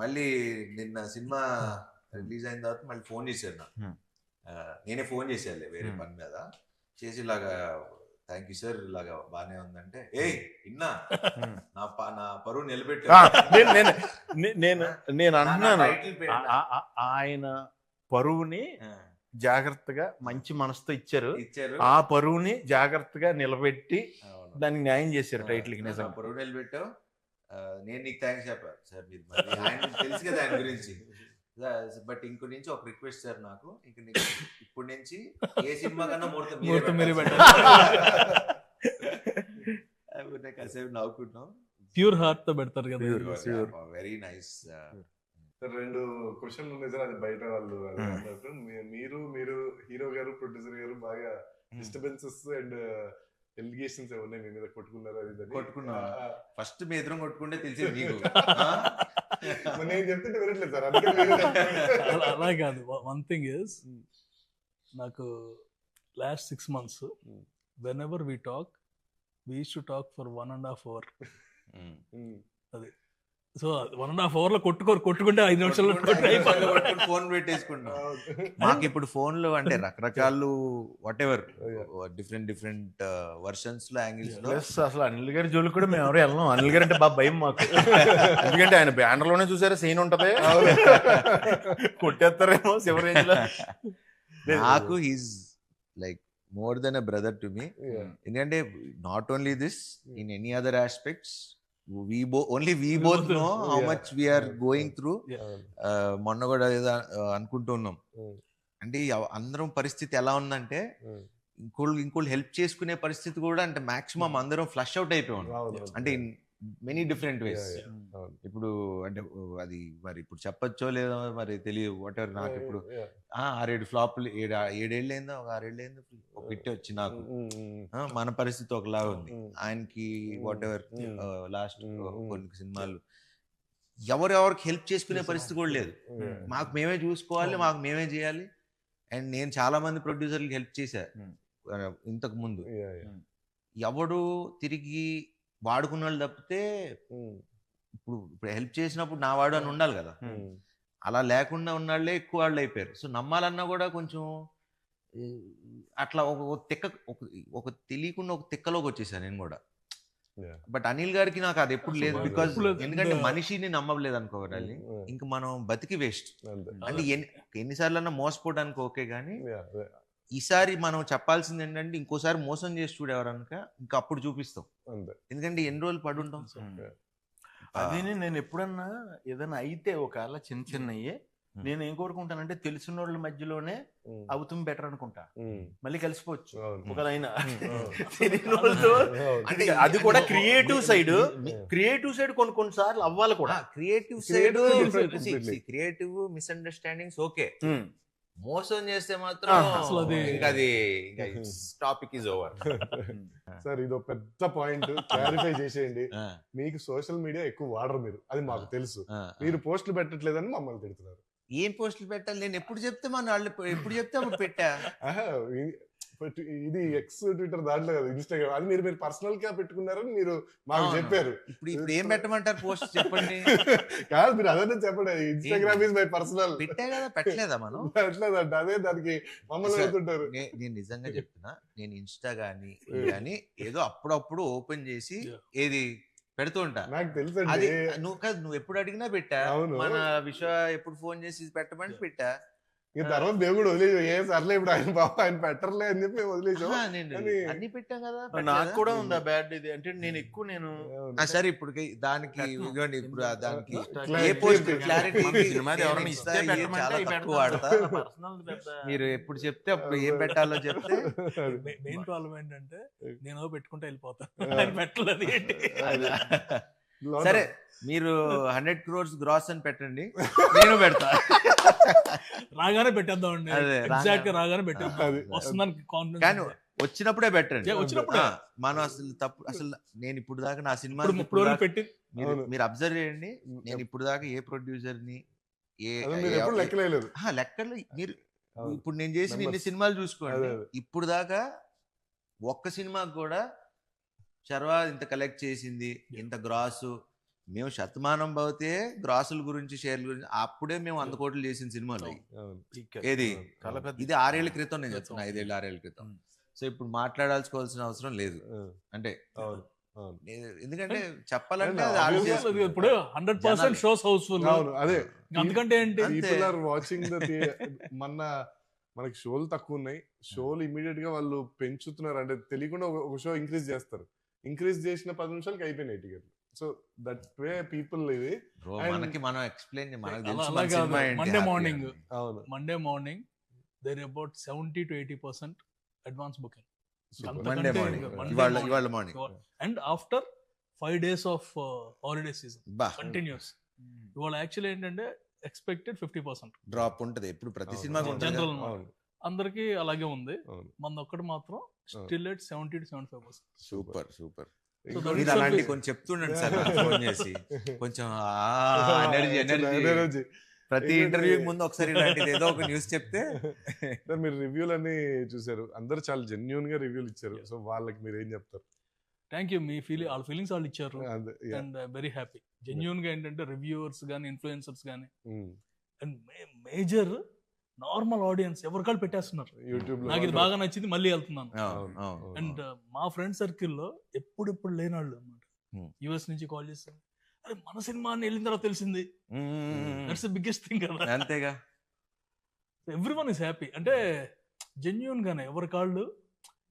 మళ్ళీ నిన్న cinema release అయిన తర్వాత మళ్ళీ ఫోన్ చేశాడు నాకు. నేనే ఫోన్ చేశాను వేరే పని మీద చేసి, ఇలాగా థ్యాంక్ యూ సార్, ఇలాగా బానే ఉందంటే, ఏయ్ ఇన్నా నా పరువు నిలబెట్టా. నేను అంటున్నాను, ఆయన పరువుని జాగ్రత్తగా మంచి మనసుతో ఇచ్చారు, ఆ పరువుని జాగ్రత్తగా నిలబెట్టి దానికి న్యాయం చేశారు టైటిల్ కి. నిజంగా పరువు నిలబెట్టావు. నేను నీకు థ్యాంక్స్ చెప్పాను సార్. మీరు ఆయన తెలుసు కదా ఆయన గురించి. బట్ ఇంకో నుంచి ఒక రిక్వెస్ట్ సార్, నాకు ఇప్పుడు నుంచి ఏ సినిమా కన్నా ముహూర్తం మీరే కాసేపు నవ్వుకుంటున్నాం. ప్యూర్ హార్ట్ తో పెడతారు కదా. Very nice. రెండు క్వశ్చన్లు ఉన్నాయి సార్, అది బయట వాళ్ళు అన్నట్టు. మీరు హీరో గారు ప్రొడ్యూసర్ గారు బాగా డిస్టర్బెన్సెస్ అండ్ ఎలిగేషన్స్ ఏమన్నాయి మీ మీద, కొట్టుకున్నారు? అది కొట్టుకున్నా ఫస్ట్ మీ ఎదురు కొట్టుకుంటే తెలిసేది నీకు. నేను చెప్తుంటే వినట్లేదు సార్. అలా కాదు. వన్ థింగ్ ఇస్, నాకు last 6 months whenever we used to talk for 1.5 hour. అది సో 1.5 hour లో కొట్టుకుంటే 5 నిమిషాల్లో ఫోన్ పెట్టేసుకుంటాం. మాకు ఇప్పుడు ఫోన్లు అంటే రకరకాలు వాట్ ఎవర్ డిఫరెంట్ వర్షన్స్ లో యాంగిల్స్ లో. అసలు అనిల్ గారి జోలికి కూడా మేము ఎవరు వెళ్ళాం. అనిల్ గారు అంటే బాగా భయం మాకు. ఎందుకంటే ఆయన బ్యానర్ లోనే చూసారా సీన్ ఉంటది, కొట్టేస్తారేమో శివ రేంజ్ లో. నాకు he's like more than a brother to me. ఎందుకంటే not only this, in any other aspects we both know how much we are going through. మొన్న కూడా ఏదో అనుకుంటున్నాం అంటే అందరం పరిస్థితి ఎలా ఉందంటే, ఇంకోళ్ళు హెల్ప్ చేసుకునే పరిస్థితి కూడా అంటే మాక్సిమం అందరం ఫ్లష్ అవుట్ అయిపోయాం. అంటే ఇన్ మెనీ డిఫరెంట్ వేస్. ఇప్పుడు అంటే అది మరి ఇప్పుడు చెప్పచ్చో లేదో మరి తెలియదు. What ever. నాకు ఇప్పుడు 6-7 ఫ్లాప్లు, 7 ఏళ్ళు అయిందో, ఒక 6 ఏళ్ళు అయిందో ఒక హిట్ వచ్చి నాకు. మన పరిస్థితి ఒకలాగా ఉంది, ఆయనకి వాట్ ఎవర్ లాస్ట్ కొన్ని సినిమాలు ఎవరెవరికి హెల్ప్ చేసుకునే పరిస్థితి కూడా లేదు. మాకు మేమే చూసుకోవాలి, మాకు మేమే చేయాలి. అండ్ నేను చాలా మంది ప్రొడ్యూసర్లకి హెల్ప్ చేశా ఇంతకు ముందు. ఎవడు తిరిగి వాడుకున్న వాళ్ళు తప్పితే ఇప్పుడు హెల్ప్ చేసినప్పుడు నా వాడు అని ఉండాలి కదా. అలా లేకుండా ఉన్నాళ్లే ఎక్కువ వాళ్ళు అయిపోయారు. సో నమ్మాలన్నా కూడా కొంచెం అట్లా ఒక తెలియకుండా ఒక తిక్కలోకి వచ్చేసాను నేను కూడా. బట్ అనిల్ గారికి నాకు అది ఎప్పుడు లేదు. బికాజ్ ఎందుకంటే మనిషిని నమ్మలేదు అనుకోవాలి, ఇంక మనం బతికి వేస్ట్. అంటే ఎన్నిసార్లు అన్నా మోసపోవడానికి ఓకే, కానీ ఈసారి మనం చెప్పాల్సింది ఏంటంటే, ఇంకోసారి మోసం చేసి చూడేవారనుక ఇంకా అప్పుడు చూపిస్తాం. ఎందుకంటే ఎన్ని రోజులు పడుంటాం. అది నేను ఎప్పుడన్నా ఏదైనా అయితే ఒకవేళ చిన్నయ్యే నేను ఏం కోరుకుంటానంటే, తెలిసిన వాళ్ళ మధ్యలోనే అవుతుంది బెటర్ అనుకుంటా. మళ్ళీ కలిసిపోవచ్చు ఒకలైనా. అది కూడా క్రియేటివ్ సైడ్ కొన్నిసార్లు అవ్వాలి కూడా. Creative misunderstandings okay. మోసం చేస్తే మాత్రం అది టాపిక్ ఇస్ ఓవర్. సార్ ఇది ఒక పెద్ద పాయింట్, క్లారిఫై చేసేయండి. మీకు సోషల్ మీడియా ఎక్కువ వాడరు మీరు, అది మాకు తెలుసు. మీరు పోస్టులు పెట్టట్లేదని మమ్మల్ని తిడుతున్నారు. ఏం పోస్టులు పెట్టాలి? నేను ఎప్పుడు చెప్తే ఎప్పుడు చెప్తే అప్పుడు పెట్టా. ఇది ఎక్స్ ట్విట్టర్ దాంట్లో కదా, ఇన్స్టాగ్రామ్, అది మీరు పర్సనల్ గా పెట్టుకున్నారని మీరు మాకు చెప్పారు. ఇప్పుడు ఏం పెట్టమంటారు పోస్ట్ చెప్పండి? కాదు, మీరు అదే చెప్పండి. Instagram is my personal. పెట్టే కదా, పెట్టలేదా మనం? పెట్టలేదంట, అదే దానికి మమ్మల్ని పెడుతుంటారు. నేను నిజంగా చెప్తున్నా, నేను ఇన్స్టా కానీ ఏదో అప్పుడప్పుడు ఓపెన్ చేసి ఏది పెడుతూ ఉంటా. నాకు తెలుసు. నువ్వు ఎప్పుడు అడిగినా పెట్టా. మన విషయ ఎప్పుడు ఫోన్ చేసి పెట్టమని పెట్టా. తర్వాత దేవుడు వదిలేవు, ఏ సర్లే ఇప్పుడు ఆయన పెట్టర్లే అని చెప్పి వదిలేసాం. అన్ని పెట్టాం కదా. నాకు కూడా ఉందా బ్యాడ్ ఇది అంటే, నేను సరే ఇప్పుడు దానికి ఇప్పుడు దానికి ఏ పోస్ట్ క్లారిటీ వాడతా. మీరు ఎప్పుడు చెప్తే అప్పుడు ఏం పెట్టాలో చెప్తే. మెయిన్ ప్రాబ్లం ఏంటంటే, నేను పెట్టుకుంటే వెళ్ళిపోతాను, పెట్టలేదు ఏంటి. సరే మీరు 100 crores గ్రాస్ అని పెట్టండి, నేను పెడతా. రాగానే పెట్టేద్దామండి, ఎగ్జాక్ట్ గా రాగానే పెట్టేద్దాం. వస్తుందని కాన్ఫిడెన్స్, కానీ వచ్చినప్పుడే పెట్టండి. మనం అసలు నేను ఇప్పుడు దాకా నా సినిమా పెట్టి మీరు అబ్జర్వ్ చేయండి. నేను ఇప్పుడు దాకా ఏ ప్రొడ్యూసర్ ని లెక్కలు మీరు ఇప్పుడు నేను చేసిన ఇన్ని సినిమాలు చూసుకోండి, ఇప్పుడు దాకా ఒక్క సినిమాకి కూడా శర్వా ఇంత కలెక్ట్ చేసింది, ఇంత గ్రాసు, మేము శతమానం భవతే గ్రాసుల గురించి షేర్ల గురించి అప్పుడే మేము 100 కోట్లు చేసిన సినిమాలు అవి. ఏది చాలా పెద్ద ఇది 6 ఏళ్ల క్రితం నేను చెప్తున్నా, 5 ఏళ్ళు 6 ఏళ్ల క్రితం. సో ఇప్పుడు మాట్లాడాల్సుకోవాల్సిన అవసరం లేదు అంటే ఎందుకంటే చెప్పాలంటే అది ఆలోచన అది ఇప్పుడు 100% షోస్ హౌస్ఫుల్. అవును అదే అందుకంటే ఏంటి, పీపుల్ ఆర్ వాచింగ్ మనకి షోలు తక్కువ ఉన్నాయి, షోలు ఇమీడియట్ గా వాళ్ళు పెంచుతున్నారు, అంటే తెలియకుండా ఒక షో ఇంక్రీజ్ చేస్తారు, ఇంక్రీజ్ చేసిన 10 నిమిషాలకి అయిపోయినాయి టికెట్లు. సో దట్ వే పీపుల్ ఇది Bro, మనకి మనం ఎక్స్ప్లెయిన్ మనకు అలా తెలుసు అలా మన కాదు. సినిమా ఏంటి, Monday happy morning. అని. అవును Monday morning there about 70 to 80% advance booking. Monday morning. ఇవాళ morning and after 5 days of holiday season బా కంటిన్యూస్. ఇవాళ యాక్చువల్లీ ఏంటంటే ఎక్స్పెక్టెడ్ 50%. డ్రాప్ ఉంటది ఎప్పుడు ప్రతి అవును. సినిమాకి ఉంటుంది జనరల్ కదా. అవును అందరికి అలాగే ఉంది. అవును మన ఒక్కటి మాత్రం still at 70 to 75%. Super super. So that మీరు itself అలాంటి is- కొంచెం చెప్తుండండి సార్ నాకు ఫోన్ చేసి కొంచెం ఎనర్జీ ఎనర్జీ ప్రతి ఇంటర్వ్యూ ముందు ఒకసారి ఇలాంటిది ఏదో ఒక న్యూస్ చెప్తే మీరు రివ్యూలు అన్ని చూసారు, అందరు చాలా జెన్యున్ గా రివ్యూలు ఇచ్చారు, సో వాళ్ళకి మీరు ఏం చెప్తారు? Thank you. మీ వాళ్ళ ఫీలింగ్స్ వాళ్ళు ఇచ్చారు అదే, yeah. And very happy. Genuine గా ఏంటంటే రివ్యూవర్స్ కానీ ఇన్ఫ్లుయెన్సర్స్ కానీ అండ్ మేజర్ నార్మల్ ఆడియన్స్ ఎవరికాళ్ళు పెట్టేస్తున్నారు. యూట్యూబ్ నాకు ఇది బాగా నచ్చింది, మళ్ళీ వెళ్తున్నాను. అవును, అవును. అండ్ మా ఫ్రెండ్ సర్కిల్లో ఎప్పుడు లేని వాళ్ళు అనమాట. యుఎస్ నుంచి కాల్ చేస్తారు, అరే మన సినిమా అని వెళ్ళిన తర్వాత తెలిసింది. దట్స్ ద బిగ్గెస్ట్ థింగ్ కదా. అంతేగా ఎవ్రీ వన్ ఇస్ హ్యాపీ. అంటే జెన్యున్ గానే ఎవరి కాళ్ళు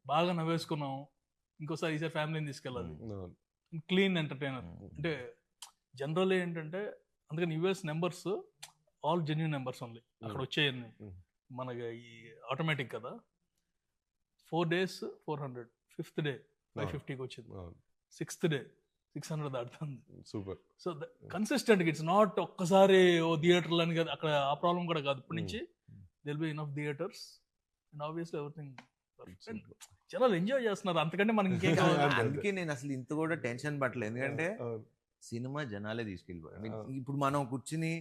బాగా నవ్వేసుకున్నాం, ఇంకోసారి ఈసారి ఫ్యామిలీని తీసుకెళ్ళాలి. క్లీన్ ఎంటర్టైనర్ అంటే జనరల్ ఏంటంటే, అందుకని US numbers all genuine numbers only అక్కడ వచ్చేయండి. మనకి ఈ ఆటోమేటిక్ కదా. 4 days 400, 5th day 550కి వచ్చింది, 6th day 600 దాటుతుంది. Super. So consistent it's not ఒక్కసారి ఓ థియేటర్లు అని కదా, అక్కడ ఆ ప్రాబ్లం కూడా కాదు. ఇప్పటి నుంచి will be enough theatres and obviously everything. జనాలు ఎంజాయ్ చేస్తున్నారు, అంతకంటే మనకి ఇంకేం కావాలి. అందుకే నేను అసలు ఇంత కూడా టెన్షన్ పట్టలేదు, ఎందుకంటే సినిమా జనాలే తీసుకెళ్ళిపోయి ఇప్పుడు మనం కూర్చుని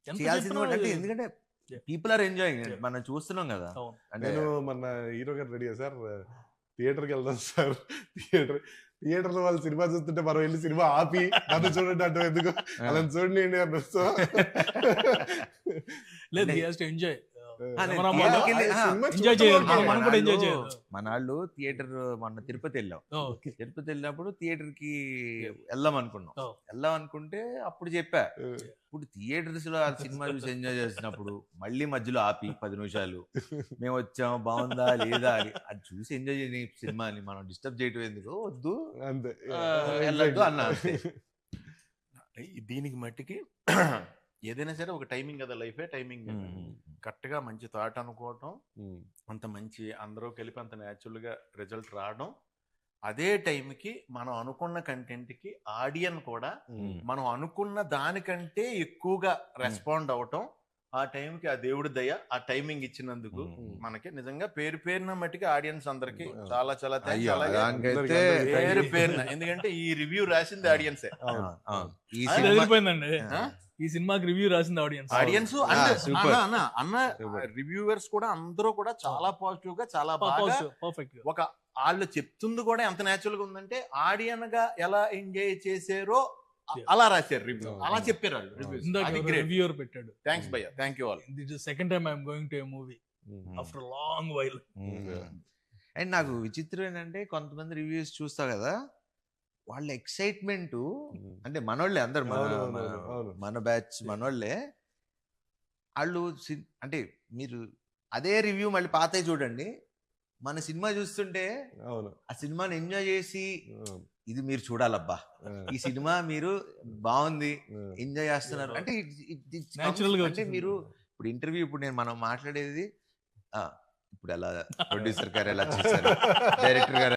ఎంత చేయాల్సింది చెప్పినా కూడా అంటే అది- ఎందుకంటే Yeah. People are enjoying Yeah. మనం చూస్తున్నాం కదా. అవును. అంటే నేను మన హీరో గారు రెడీ సార్ థియేటర్కి వెళ్దాం సార్, థియేటర్ లో వాళ్ళు సినిమా చూస్తుంటే మనం వెళ్ళి సినిమా ఆపి నన్ను చూడండి అంటే ఎందుకు అలా చూడండి అన్నారు. సో లేదు, he has to enjoy. నేను మనం theatre కి వెళ్ళి- ఎంజాయ్ చేయాలి, ఆ, మనం కూడా ఎంజాయ్ మనాళ్ళు- చేయాలి. మనాళ్ళు థియేటర్ మొన్న తిరుపతి వెళ్ళాం. Oh, తిరుపతి వెళ్ళినప్పుడు థియేటర్ కి వెళ్దాం అనుకున్నాం. Oh. వెళ్దాం అనుకుంటే అప్పుడు చెప్పా, ఇప్పుడు థియేటర్స్ లో ఆ సినిమా చూసి ఎంజాయ్ చేసినప్పుడు మళ్ళీ మధ్యలో ఆపి 10 నిమిషాలు మేము వచ్చాం బాగుందా లేదా అని అది చూసి ఎంజాయ్ చేయని సినిమాని మనం డిస్టర్బ్ చేయటం ఎందుకు, వద్దు అంతే వెళ్ళొద్దు అన్నా అంతే. దీనికి మట్టికి ఏదైనా సరే ఒక టైమింగ్ కదా, లైఫే టైమింగ్. కరెక్ట్ గా మంచి థాట్ అనుకోవటం, అంత మంచి అందరూ కలిపి అంత న్యాచురల్ గా రిజల్ట్ రావడం, అదే టైంకి మనం అనుకున్న కంటెంట్ కి ఆడియన్ కూడా మనం అనుకున్న దానికంటే ఎక్కువగా రెస్పాండ్ అవటం, ఆ టైంకి ఆ దేవుడి దయ ఆ టైమింగ్ ఇచ్చినందుకు మనకి నిజంగా పేరున మట్టికి ఆడియన్స్ అందరికి చాలా చాలా thanks. అయ్యో, అలాగే దానికైతే పేరున ఎందుకంటే ఈ రివ్యూ రాసింది ఆడియన్సే. ఈ అది సినిమా అదిరిపోయిందండి. ఈ సినిమాకి రివ్యూ రాసింది ఆడియన్స్. Audience super. అన్న రివ్యూవర్స్ కూడా అందరూ కూడా చాలా పాజిటివ్ గా చాలా బాగా పర్ఫెక్ట్. ఒక వాళ్ళు చెప్తుంది కూడా ఎంత న్యాచురల్ గా ఉందంటే ఆడియన్ గా ఎలా ఎంజాయ్ చేసారో అలా రాశారు రివ్యూ, అలా చెప్పారు వాళ్ళు రివ్యూస్. అది గ్రేట్. రివ్యూవర్ పెట్టాడు. థ్యాంక్స్ భయ్య, thank you all. This is second time I'm going to A movie after long while. And నాకు విచిత్రం ఏంటంటే కొంతమంది రివ్యూస్ చూస్తా కదా, వాళ్ళ ఎక్సైట్మెంట్ అంటే మనోళ్ళే అందరు మన బ్యాచ్ మనోళ్ళే వాళ్ళు అంటే మీరు అదే రివ్యూ మళ్ళీ పాతే చూడండి, మన సినిమా చూస్తుంటే ఆ సినిమాని ఎంజాయ్ చేసి ఇది మీరు చూడాలబ్బా, ఈ సినిమా మీరు బాగుంది ఎంజాయ్ చేస్తున్నారు అంటే Natural గా అంటే మీరు ఇప్పుడు ఇంటర్వ్యూ ఇప్పుడు మనం మాట్లాడేది ఇప్పుడు ఎలా ప్రొడ్యూసర్ గారు ఎలా చేశారు, డైరెక్టర్ గారు